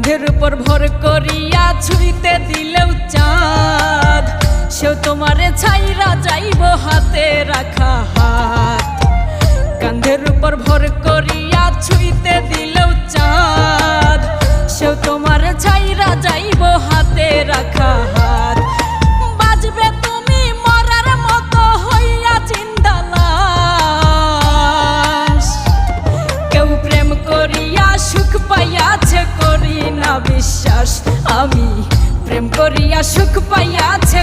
কাঁধের উপর ভর করিয়া ছুঁইতে দিলেও চাঁদ, সেও তোমারে ছাইরা যাইব হাতে রাখা হাত। কাঁধের উপর ভর করিয়া ছুঁইতে দিলেও চাঁদ, সেও তোমারে ছাইরা যাইব হাতে রাখা হাত। বাজবে তুমি মরার মতো হইয়া জিন্দা লাশ। কেউ প্রেম করিয়া সুখ পাইয়াছে করি না বিশ্বাস, আমি প্রেম করিয়া সুখ পাইয়াছে।